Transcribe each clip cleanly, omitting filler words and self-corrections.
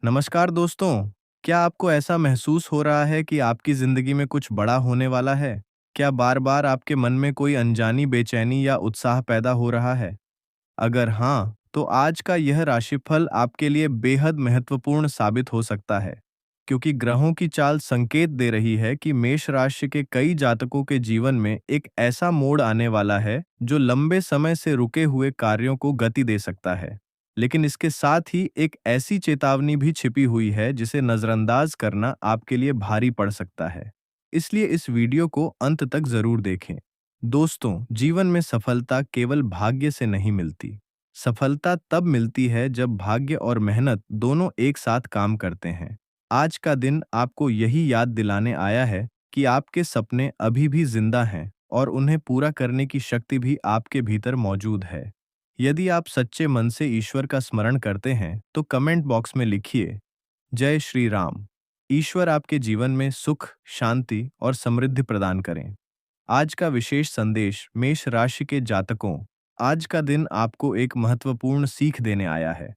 नमस्कार दोस्तों। क्या आपको ऐसा महसूस हो रहा है कि आपकी जिंदगी में कुछ बड़ा होने वाला है? क्या बार बार आपके मन में कोई अनजानी बेचैनी या उत्साह पैदा हो रहा है? अगर हाँ, तो आज का यह राशिफल आपके लिए बेहद महत्वपूर्ण साबित हो सकता है, क्योंकि ग्रहों की चाल संकेत दे रही है कि मेष राशि के कई जातकों के जीवन में एक ऐसा मोड़ आने वाला है जो लंबे समय से रुके हुए कार्यों को गति दे सकता है। लेकिन इसके साथ ही एक ऐसी चेतावनी भी छिपी हुई है जिसे नजरअंदाज करना आपके लिए भारी पड़ सकता है। इसलिए इस वीडियो को अंत तक जरूर देखें। दोस्तों, जीवन में सफलता केवल भाग्य से नहीं मिलती। सफलता तब मिलती है जब भाग्य और मेहनत दोनों एक साथ काम करते हैं। आज का दिन आपको यही याद दिलाने आया है कि आपके सपने अभी भी जिंदा हैं और उन्हें पूरा करने की शक्ति भी आपके भीतर मौजूद है। यदि आप सच्चे मन से ईश्वर का स्मरण करते हैं तो कमेंट बॉक्स में लिखिए, जय श्री राम। ईश्वर आपके जीवन में सुख, शांति और समृद्धि प्रदान करें। आज का विशेष संदेश मेष राशि के जातकों। आज का दिन आपको एक महत्वपूर्ण सीख देने आया है।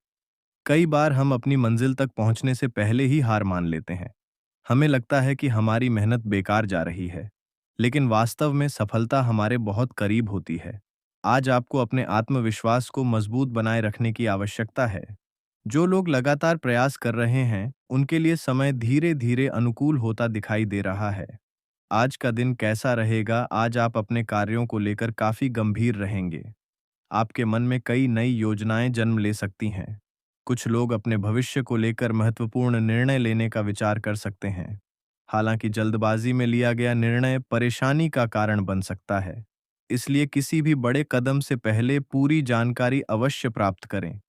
कई बार हम अपनी मंजिल तक पहुंचने से पहले ही हार मान लेते हैं। हमें लगता है कि हमारी मेहनत बेकार जा रही है, लेकिन वास्तव में सफलता हमारे बहुत करीब होती है। आज आपको अपने आत्मविश्वास को मजबूत बनाए रखने की आवश्यकता है। जो लोग लगातार प्रयास कर रहे हैं, उनके लिए समय धीरे धीरे अनुकूल होता दिखाई दे रहा है। आज का दिन कैसा रहेगा? आज आप अपने कार्यों को लेकर काफी गंभीर रहेंगे। आपके मन में कई नई योजनाएं जन्म ले सकती हैं। कुछ लोग अपने भविष्य को लेकर महत्वपूर्ण निर्णय लेने का विचार कर सकते हैं। हालांकि जल्दबाजी में लिया गया निर्णय परेशानी का कारण बन सकता है। इसलिए किसी भी बड़े कदम से पहले पूरी जानकारी अवश्य प्राप्त करें।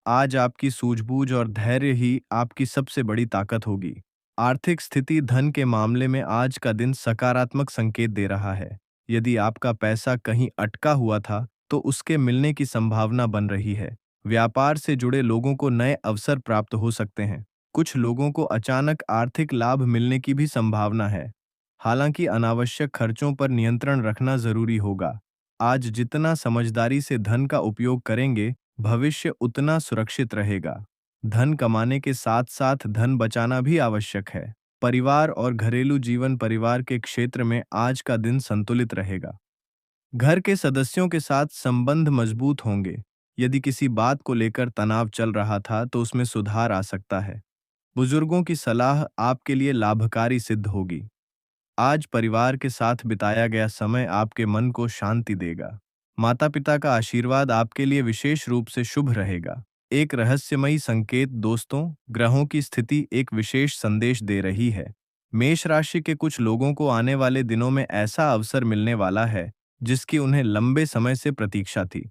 आज आपकी सूझबूझ और धैर्य ही आपकी सबसे बड़ी ताकत होगी। आर्थिक स्थिति, धन के मामले में आज का दिन सकारात्मक संकेत दे रहा है। यदि आपका पैसा कहीं अटका हुआ था, तो उसके मिलने की संभावना बन रही है। व्यापार से जुड़े लोगों को नए अवसर प्राप्त हो सकते हैं। कुछ लोगों को अचानक आर्थिक लाभ मिलने की भी संभावना है। हालांकि अनावश्यक खर्चों पर नियंत्रण रखना जरूरी होगा। आज जितना समझदारी से धन का उपयोग करेंगे, भविष्य उतना सुरक्षित रहेगा। धन कमाने के साथ साथ धन बचाना भी आवश्यक है। परिवार और घरेलू जीवन, परिवार के क्षेत्र में आज का दिन संतुलित रहेगा। घर के सदस्यों के साथ संबंध मजबूत होंगे। यदि किसी बात को लेकर तनाव चल रहा था तो उसमें सुधार आ सकता है। बुजुर्गों की सलाह आपके लिए लाभकारी सिद्ध होगी। आज परिवार के साथ बिताया गया समय आपके मन को शांति देगा। माता पिता का आशीर्वाद आपके लिए विशेष रूप से शुभ रहेगा। एक रहस्यमयी संकेत दोस्तों, ग्रहों की स्थिति एक विशेष संदेश दे रही है। मेष राशि के कुछ लोगों को आने वाले दिनों में ऐसा अवसर मिलने वाला है जिसकी उन्हें लंबे समय से प्रतीक्षा थी।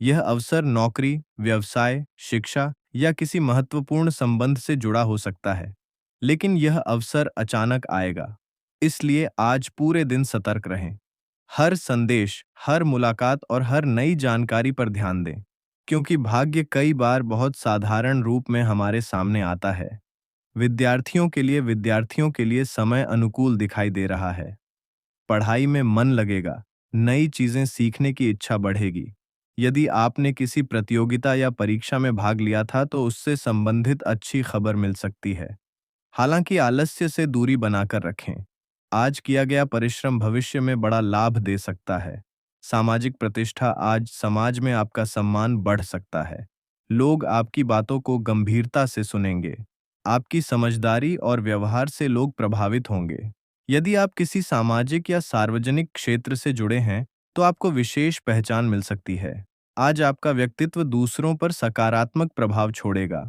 यह अवसर नौकरी, व्यवसाय, शिक्षा या किसी महत्वपूर्ण संबंध से जुड़ा हो सकता है, लेकिन यह अवसर अचानक आएगा। इसलिए आज पूरे दिन सतर्क रहें। हर संदेश, हर मुलाकात और हर नई जानकारी पर ध्यान दें, क्योंकि भाग्य कई बार बहुत साधारण रूप में हमारे सामने आता है। विद्यार्थियों के लिए समय अनुकूल दिखाई दे रहा है। पढ़ाई में मन लगेगा, नई चीजें सीखने की इच्छा बढ़ेगी। यदि आपने किसी प्रतियोगिता या परीक्षा में भाग लिया था तो उससे संबंधित अच्छी खबर मिल सकती है। हालांकि आलस्य से दूरी बनाकर रखें। आज किया गया परिश्रम भविष्य में बड़ा लाभ दे सकता है। सामाजिक प्रतिष्ठा, आज समाज में आपका सम्मान बढ़ सकता है। लोग आपकी बातों को गंभीरता से सुनेंगे। आपकी समझदारी और व्यवहार से लोग प्रभावित होंगे। यदि आप किसी सामाजिक या सार्वजनिक क्षेत्र से जुड़े हैं, तो आपको विशेष पहचान मिल सकती है। आज आपका व्यक्तित्व दूसरों पर सकारात्मक प्रभाव छोड़ेगा।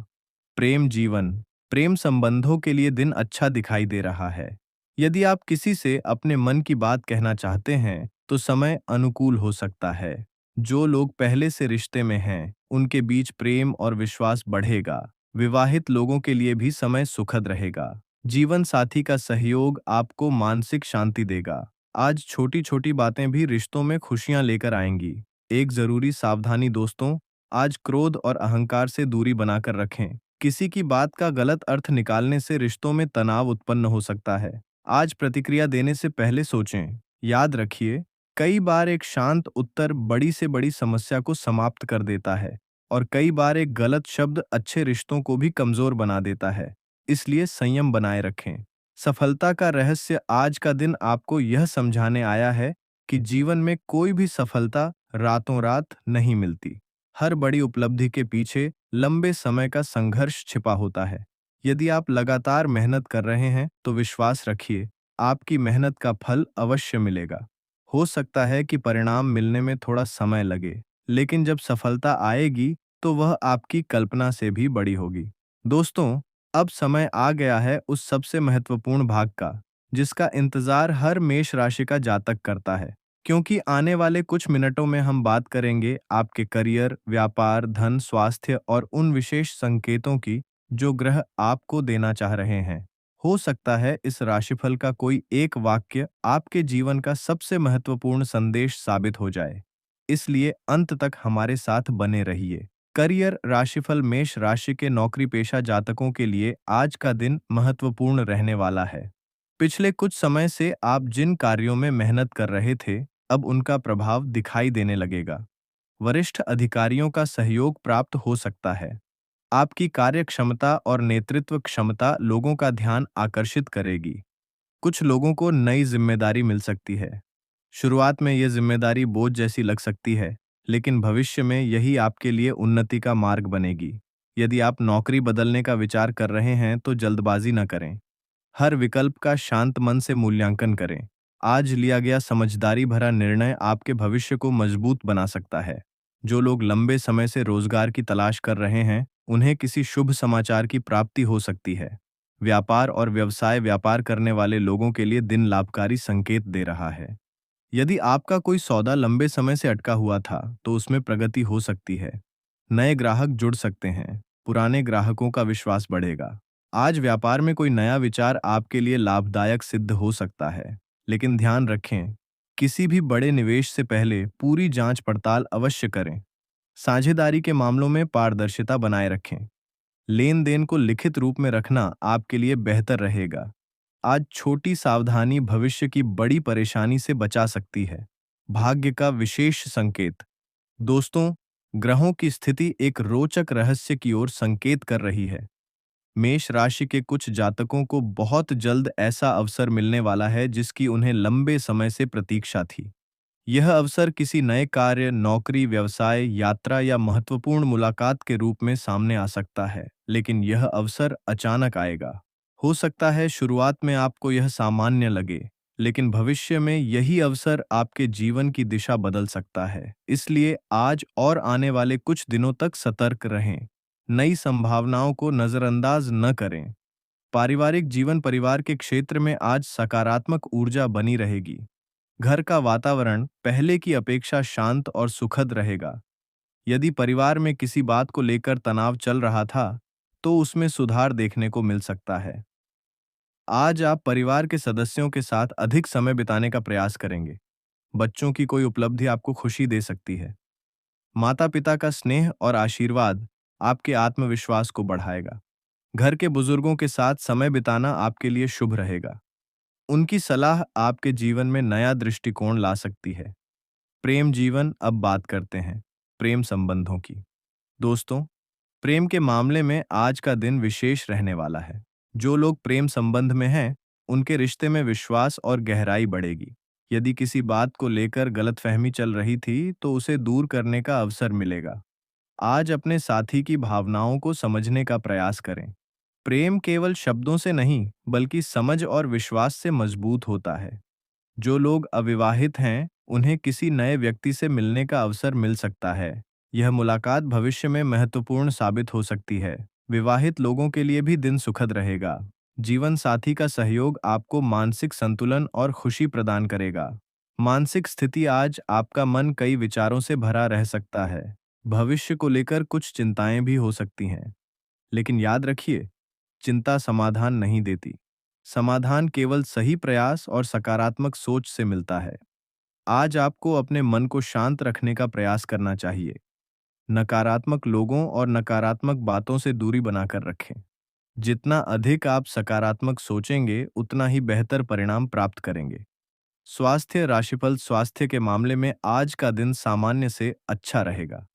प्रेम जीवन, प्रेम संबंधों के लिए दिन अच्छा दिखाई दे रहा है। यदि आप किसी से अपने मन की बात कहना चाहते हैं, तो समय अनुकूल हो सकता है। जो लोग पहले से रिश्ते में हैं, उनके बीच प्रेम और विश्वास बढ़ेगा। विवाहित लोगों के लिए भी समय सुखद रहेगा। जीवन साथी का सहयोग आपको मानसिक शांति देगा। आज छोटी छोटी बातें भी रिश्तों में खुशियां लेकर आएंगी। एक जरूरी सावधानी दोस्तों, आज क्रोध और अहंकार से दूरी बनाकर रखें। किसी की बात का गलत अर्थ निकालने से रिश्तों में तनाव उत्पन्न हो सकता है। आज प्रतिक्रिया देने से पहले सोचें। याद रखिए, कई बार एक शांत उत्तर बड़ी से बड़ी समस्या को समाप्त कर देता है। और कई बार एक गलत शब्द अच्छे रिश्तों को भी कमजोर बना देता है। इसलिए संयम बनाए रखें। सफलता का रहस्य आज का दिन आपको यह समझाने आया है कि जीवन में कोई भी सफलता रातों रात नहीं मिलती। हर बड़ी उपलब्धि के पीछे लंबे समय का संघर्ष छिपा होता है। यदि आप लगातार मेहनत कर रहे हैं तो विश्वास रखिए, आपकी मेहनत का फल अवश्य मिलेगा। हो सकता है कि परिणाम मिलने में थोड़ा समय लगे, लेकिन जब सफलता आएगी तो वह आपकी कल्पना से भी बड़ी होगी। दोस्तों, अब समय आ गया है उस सबसे महत्वपूर्ण भाग का, जिसका इंतजार हर मेष राशि का जातक करता है। क्योंकि आने वाले कुछ मिनटों में हम बात करेंगे आपके करियर, व्यापार, धन, स्वास्थ्य और उन विशेष संकेतों की जो ग्रह आपको देना चाह रहे हैं। हो सकता है इस राशिफल का कोई एक वाक्य आपके जीवन का सबसे महत्वपूर्ण संदेश साबित हो जाए। इसलिए अंत तक हमारे साथ बने रहिए। करियर राशिफल मेष राशि के नौकरी पेशा जातकों के लिए आज का दिन महत्वपूर्ण रहने वाला है। पिछले कुछ समय से आप जिन कार्यों में मेहनत कर रहे थे, अब उनका प्रभाव दिखाई देने लगेगा। वरिष्ठ अधिकारियों का सहयोग प्राप्त हो सकता है। आपकी कार्य क्षमता और नेतृत्व क्षमता लोगों का ध्यान आकर्षित करेगी। कुछ लोगों को नई जिम्मेदारी मिल सकती है। शुरुआत में यह जिम्मेदारी बोझ जैसी लग सकती है, लेकिन भविष्य में यही आपके लिए उन्नति का मार्ग बनेगी। यदि आप नौकरी बदलने का विचार कर रहे हैं तो जल्दबाजी न करें। हर विकल्प का शांत मन से मूल्यांकन करें। आज लिया गया समझदारी भरा निर्णय आपके भविष्य को मजबूत बना सकता है। जो लोग लंबे समय से रोजगार की तलाश कर रहे हैं, उन्हें किसी शुभ समाचार की प्राप्ति हो सकती है। व्यापार और व्यवसाय व्यापार करने वाले लोगों के लिए दिन लाभकारी संकेत दे रहा है। यदि आपका कोई सौदा लंबे समय से अटका हुआ था, तो उसमें प्रगति हो सकती है। नए ग्राहक जुड़ सकते हैं, पुराने ग्राहकों का विश्वास बढ़ेगा। आज व्यापार में कोई नया विचार आपके लिए लाभदायक सिद्ध हो सकता है, लेकिन ध्यान रखें, किसी भी बड़े निवेश से पहले पूरी जांच पड़ताल अवश्य करें। साझेदारी के मामलों में पारदर्शिता बनाए रखें। लेन देन को लिखित रूप में रखना आपके लिए बेहतर रहेगा। आज छोटी सावधानी भविष्य की बड़ी परेशानी से बचा सकती है। भाग्य का विशेष संकेत। दोस्तों, ग्रहों की स्थिति एक रोचक रहस्य की ओर संकेत कर रही है। मेष राशि के कुछ जातकों को बहुत जल्द ऐसा अवसर मिलने वाला है जिसकी उन्हें लंबे समय से प्रतीक्षा थी। यह अवसर किसी नए कार्य, नौकरी, व्यवसाय, यात्रा या महत्वपूर्ण मुलाकात के रूप में सामने आ सकता है, लेकिन यह अवसर अचानक आएगा। हो सकता है शुरुआत में आपको यह सामान्य लगे, लेकिन भविष्य में यही अवसर आपके जीवन की दिशा बदल सकता है। इसलिए आज और आने वाले कुछ दिनों तक सतर्क रहें। नई संभावनाओं को नजरअंदाज न करें। पारिवारिक जीवन परिवार के क्षेत्र में आज सकारात्मक ऊर्जा बनी रहेगी। घर का वातावरण पहले की अपेक्षा शांत और सुखद रहेगा। यदि परिवार में किसी बात को लेकर तनाव चल रहा था, तो उसमें सुधार देखने को मिल सकता है। आज आप परिवार के सदस्यों के साथ अधिक समय बिताने का प्रयास करेंगे। बच्चों की कोई उपलब्धि आपको खुशी दे सकती है। माता-पिता का स्नेह और आशीर्वाद आपके आत्मविश्वास को बढ़ाएगा। घर के बुजुर्गों के साथ समय बिताना आपके लिए शुभ रहेगा। उनकी सलाह आपके जीवन में नया दृष्टिकोण ला सकती है। प्रेम जीवन। अब बात करते हैं प्रेम संबंधों की। दोस्तों, प्रेम के मामले में आज का दिन विशेष रहने वाला है। जो लोग प्रेम संबंध में हैं, उनके रिश्ते में विश्वास और गहराई बढ़ेगी। यदि किसी बात को लेकर गलतफहमी चल रही थी, तो उसे दूर करने का अवसर मिलेगा। आज अपने साथी की भावनाओं को समझने का प्रयास करें। प्रेम केवल शब्दों से नहीं, बल्कि समझ और विश्वास से मजबूत होता है। जो लोग अविवाहित हैं, उन्हें किसी नए व्यक्ति से मिलने का अवसर मिल सकता है। यह मुलाकात भविष्य में महत्वपूर्ण साबित हो सकती है। विवाहित लोगों के लिए भी दिन सुखद रहेगा। जीवन साथी का सहयोग आपको मानसिक संतुलन और खुशी प्रदान करेगा। मानसिक स्थिति। आज आपका मन कई विचारों से भरा रह सकता है। भविष्य को लेकर कुछ चिंताएं भी हो सकती हैं। लेकिन याद रखिए, चिंता समाधान नहीं देती। समाधान केवल सही प्रयास और सकारात्मक सोच से मिलता है। आज आपको अपने मन को शांत रखने का प्रयास करना चाहिए। नकारात्मक लोगों और नकारात्मक बातों से दूरी बनाकर रखें। जितना अधिक आप सकारात्मक सोचेंगे, उतना ही बेहतर परिणाम प्राप्त करेंगे। स्वास्थ्य राशिफल। स्वास्थ्य के मामले में आज का दिन सामान्य से अच्छा रहेगा।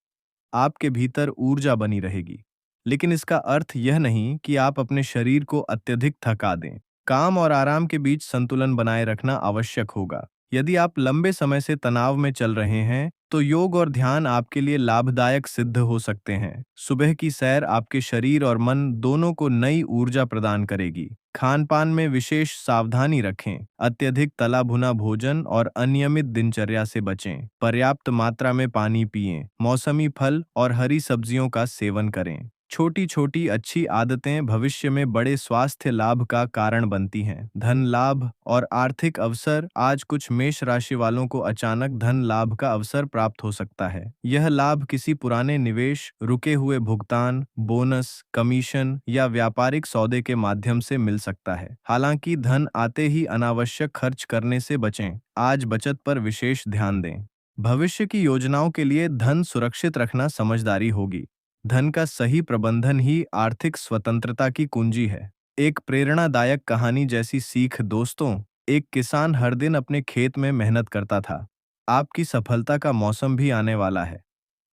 आपके भीतर ऊर्जा बनी रहेगी। लेकिन इसका अर्थ यह नहीं कि आप अपने शरीर को अत्यधिक थका दें। काम और आराम के बीच संतुलन बनाए रखना आवश्यक होगा। यदि आप लंबे समय से तनाव में चल रहे हैं, तो योग और ध्यान आपके लिए लाभदायक सिद्ध हो सकते हैं। सुबह की सैर आपके शरीर और मन दोनों को नई ऊर्जा प्रदान करेगी। खान पान में विशेष सावधानी रखें। अत्यधिक तला भुना भोजन और अनियमित दिनचर्या से बचें। पर्याप्त मात्रा में पानी पिएं। मौसमी फल और हरी सब्जियों का सेवन करें। छोटी छोटी अच्छी आदतें भविष्य में बड़े स्वास्थ्य लाभ का कारण बनती हैं। धन लाभ और आर्थिक अवसर। आज कुछ मेष राशि वालों को अचानक धन लाभ का अवसर प्राप्त हो सकता है। यह लाभ किसी पुराने निवेश, रुके हुए भुगतान, बोनस, कमीशन या व्यापारिक सौदे के माध्यम से मिल सकता है। हालांकि धन आते ही अनावश्यक खर्च करने से बचें। आज बचत पर विशेष ध्यान दें। भविष्य की योजनाओं के लिए धन सुरक्षित रखना समझदारी होगी। धन का सही प्रबंधन ही आर्थिक स्वतंत्रता की कुंजी है। एक प्रेरणादायक कहानी जैसी सीख दोस्तों, एक किसान हर दिन अपने खेत में मेहनत करता था। आपकी सफलता का मौसम भी आने वाला है।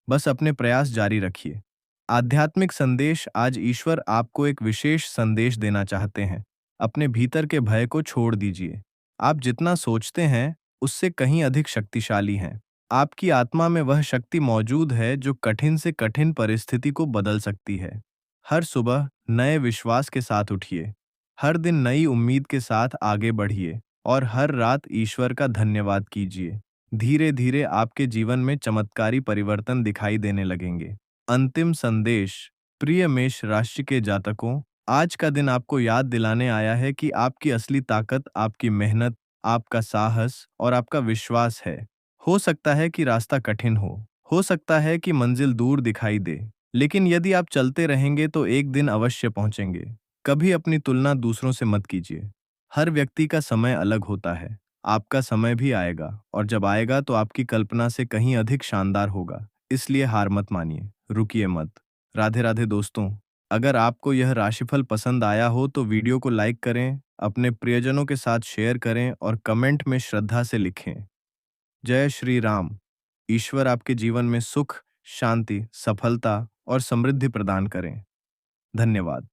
बस अपने प्रयास जारी रखिए। आध्यात्मिक संदेश। आज ईश्वर आपको एक विशेष संदेश देना चाहते हैं। अपने भीतर के भय को छोड़ दीजिए। आप जितना सोचते हैं, उससे कहीं अधिक शक्तिशाली हैं। आपकी आत्मा में वह शक्ति मौजूद है जो कठिन से कठिन परिस्थिति को बदल सकती है। हर सुबह नए विश्वास के साथ उठिए। हर दिन नई उम्मीद के साथ आगे बढ़िए और हर रात ईश्वर का धन्यवाद कीजिए। धीरे धीरे आपके जीवन में चमत्कारी परिवर्तन दिखाई देने लगेंगे। अंतिम संदेश। प्रिय मेष राशि के जातकों, आज का दिन आपको याद दिलाने आया है कि आपकी असली ताकत आपकी मेहनत, आपका साहस और आपका विश्वास है। हो सकता है कि रास्ता कठिन हो सकता है कि मंजिल दूर दिखाई दे, लेकिन यदि आप चलते रहेंगे तो एक दिन अवश्य पहुंचेंगे। कभी अपनी तुलना दूसरों से मत कीजिए। हर व्यक्ति का समय अलग होता है। आपका समय भी आएगा, और जब आएगा तो आपकी कल्पना से कहीं अधिक शानदार होगा। इसलिए हार मत मानिए, रुकिए मत। राधे राधे दोस्तों। अगर आपको यह राशिफल पसंद आया हो तो वीडियो को लाइक करें, अपने प्रियजनों के साथ शेयर करें और कमेंट में श्रद्धा से लिखें। जय श्री राम। ईश्वर आपके जीवन में सुख, शांति, सफलता और समृद्धि प्रदान करें। धन्यवाद।